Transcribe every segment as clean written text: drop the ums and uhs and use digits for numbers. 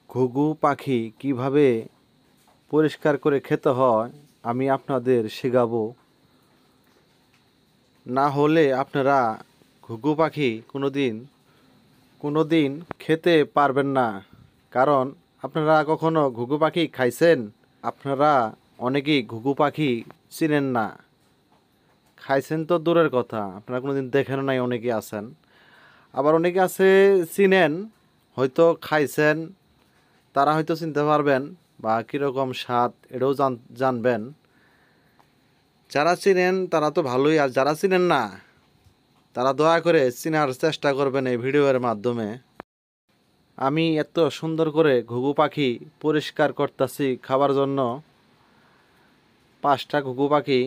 ঘুঘু পাখি কিভাবে পরিষ্কার করে খেতে হয় আমি আপনাদের শেখাবো। না হলে আপনারা ঘুঘু পাখি কোনোদিন খেতে পারবেন না। কারণ আপনারা কখনো ঘুঘু পাখি খাইছেন? আপনারা অনেকেই ঘুঘু পাখি চিনেন না। খাইছেন তো দূরের কথা, আপনারা কোনোদিন দেখেন নাই, অনেকে আছেন। আবার অনেকে আছে চিনেন, হয়তো খাইছেন, তারা হয়তো চিনতে পারবেন বা কীরকম স্বাদ এটাও জানবেন। যারা চিনেন তারা তো ভালোই, আর যারা চিনেন না তারা দয়া করে চেনার চেষ্টা করবেন এই ভিডিওর মাধ্যমে। আমি এত সুন্দর করে ঘুঘু পাখি পরিষ্কার করতেছি খাবার জন্য। 5টা ঘুঘু পাখি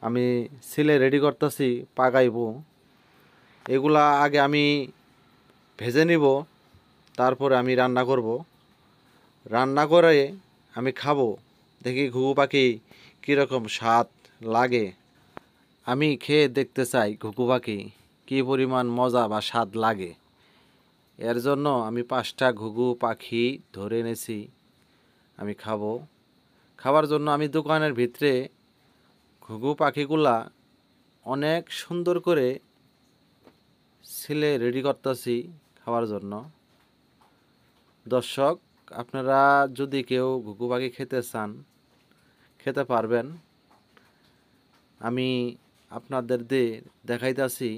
আমি ছিলে রেডি করতেছি, পাকাইব। এগুলা আগে আমি ভেজে নিব, তারপরে আমি রান্না করব। রান্না করে আমি খাবো, দেখি ঘুঘু পাখি কীরকম স্বাদ লাগে। আমি খেয়ে দেখতে চাই ঘুঘু পাখি কী পরিমাণ মজা বা স্বাদ লাগে। এর জন্য আমি 5টা ঘুঘু পাখি ধরে এনেছি, আমি খাবো। খাবার জন্য আমি দোকানের ভিতরে ঘুঘু পাখিগুলা অনেক সুন্দর করে ছিলে রেডি করতেছি খাওয়ার জন্য। দর্শক, আপনারা যদি কেউ ঘুঘু পাখি খেতে চান খেতে পারবেন। আমি আপনাদের দেখাইতাছি,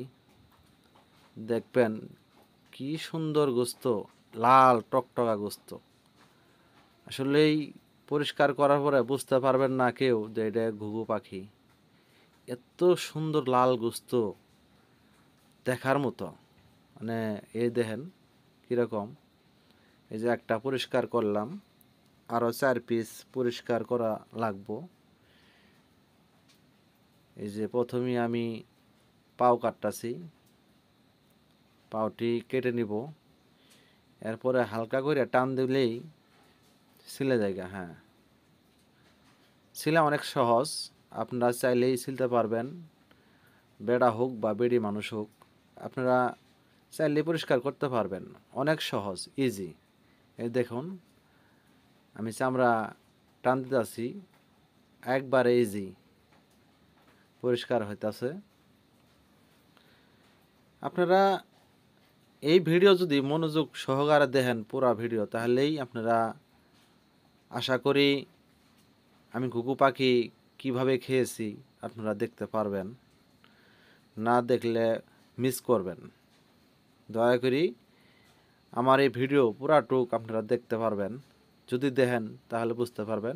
দেখবেন কি সুন্দর গোস্ত, লাল টকটকা গোস্ত। আসলেই পরিষ্কার করার পরে বুঝতে পারবেন না কেউ যে এটা ঘুঘু পাখি। এত সুন্দর লাল গোস্ত, দেখার মতো। মানে এই দেখেন কীরকম। এই যে একটা পরিষ্কার করলাম, আরও 4 পিস পরিষ্কার করা লাগবো। এই যে প্রথমে আমি পাও কাটতাছি, পাওটি কেটে নিব। এরপরে হালকা করে টান দিলেই ছিলে জায়গা। হ্যাঁ, ছিলা অনেক সহজ, আপনারা চাইলেই ছিলতে পারবেন। বেড়া হোক বা বেড়ি মানুষ হোক, আপনারা চাইলেই পরিষ্কার করতে পারবেন। অনেক সহজ, ইজি। এই দেখুন আমি চামড়া টান দিতেছি, একবারে ইজি পরিষ্কার হইতাছে। আপনারা এই ভিডিও যদি মনোযোগ সহকারে দেখেন পুরো ভিডিও, তাহলেই আপনারা আশা করি আমি ঘুঘু পাখি কিভাবে খেয়েছি আপনারা দেখতে পারবেন। না দেখলে মিস করবেন। দয়া করি আমার এই ভিডিও পুরাটুক আপনারা দেখতে পারবেন। যদি দেখেন তাহলে বুঝতে পারবেন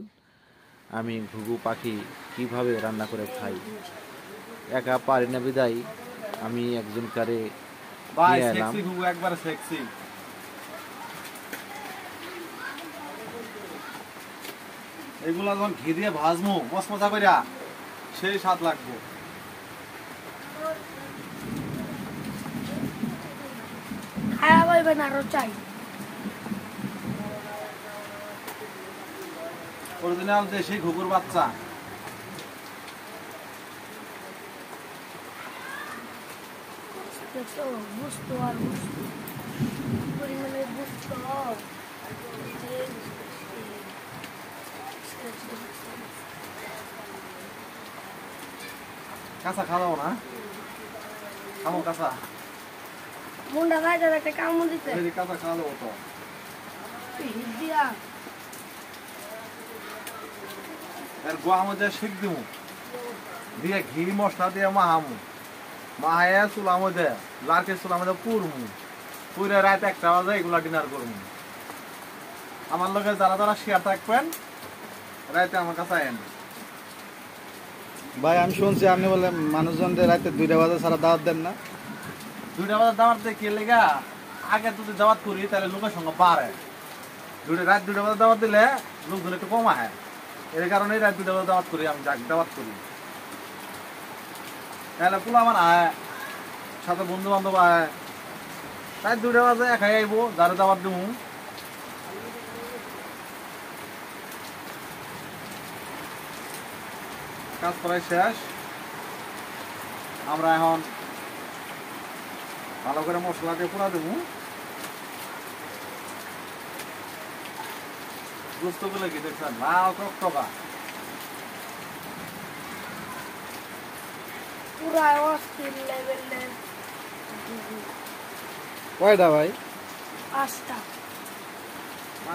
আমি ঘুঘু পাখি কিভাবে রান্না করে খাই। একা পারি না বিদায় আমি একজন কারে নিয়ে এলাম। এগুলা যখন ঘি দিয়ে ভাজমু মশমশা কইরা, সেই স্বাদ লাগবো। খায়া বলবেন আরো চাই। অরিজিনাল দেশি ঘুঘুর বাচ্চা। দেখছো বুঝতো আর বুঝতো পরিমাণে বুঝতো। কাঁচা খাওয়াও না, খামো কাঁচা। মুন্ডা গায়ে একটা কামড় দিতে কাঁচা খাওয়া দেবো তো। দিয়া এর গোয়া মধ্যে শিখ দিমু, দিয়ে ঘি মশলা দিয়ে মাহামু, মাহাইয়া চুলা মধ্যে লার্কের চুলা মধ্যে পুরমু, পুরে রাত 1টা বাজে এগুলা ডিনার করমু। আমার লগে যারা যারা শেয়ার থাকবেন রাতে আমার কাছে আইন। ভাই আমি শুনছি আপনি বলে মানুষজনদের রাতে 2টা বাজে সারা দাওয়াত দেন না? 2টা বাজে দাওয়াত দিয়ে কে লেগা? আগে যদি দাওয়াত করি তাহলে লোকের সঙ্গে বাড়ে। রাত 2টা বাজে দাওয়াত দিলে লোকজন একটু কম আহে, এর কারণে রাত 2টা বাজে দাওয়াত করি। আমি যাক দাওয়াত করি তাহলে পোলা আমার আয়, সাথে বন্ধু বান্ধব আয়। রাত 2টা বাজে একাই আইব, যারে দাওয়াত দেবো। কাজ করাই শেষ। আমরা এখন ভালো করে মশলা দিয়ে পুরা দেবো। গোস্তগুলো কি দেখছেন লাল টকটকা পুরা অস্থির লেভেলের কয়টা ভাই? পাঁচটা।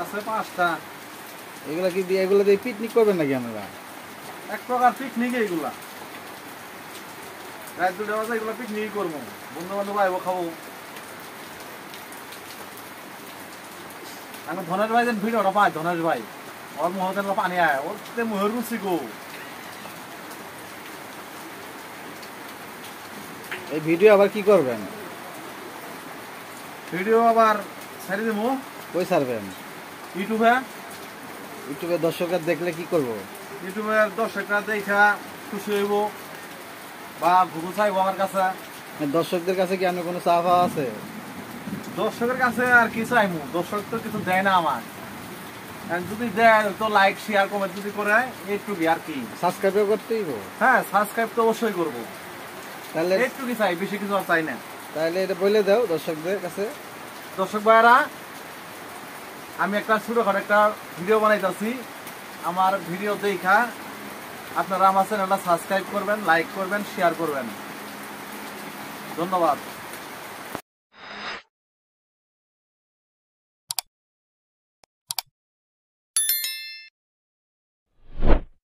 আছে 5টা। এগুলা কি দিয়ে এগুলো দিয়ে পিকনিক করবেন নাকি আপনারা? এক প্রকার পিকনিক এইগুলা রাত 2টা বাজে এগুলা পিকনিক করবো বন্ধু বান্ধব আইবো খাবো আমি ধনেশ ভাই যেন ভিডিওটা পাই ধনেশ ভাই ওর মুহ যেন পানি আয় ওর মুহের রুচি গো এই ভিডিও আবার কি করবেন? ভিডিও আবার ছেড়ে দেবো কই ছাড়বেন? ইউটিউবে ইউটিউবে দর্শকরা দেখলে কি করব? ইউটিউবের দর্শকরা দেখা খুশি হইব বা ঘুরু চাইবো আমার কাছে দর্শকদের কাছে কি আপনার কোনো চাওয়া আছে? দর্শকের কাছে আর কি চাইমু দর্শক তো কিছু দেয় না আমার আর যদি দেয় তো লাইক শেয়ার কমেন্ট যদি করে এইটুকুই আর কি সাবস্ক্রাইবও করতেই হইব। হ্যাঁ সাবস্ক্রাইব তো অবশ্যই করবো তাহলে এইটুকুই চাই বেশি কিছু আর চাই না তাহলে এটা বলে দাও দর্শকদের কাছে। দর্শক ভাইয়েরা আমি একটা ছোটখাটো একটা ভিডিও বানাইতেছি আমার ভিডিও দেখা আপনারা আমার চ্যানেলটা সাবস্ক্রাইব করবেন লাইক করবেন শেয়ার করবেন ধন্যবাদ।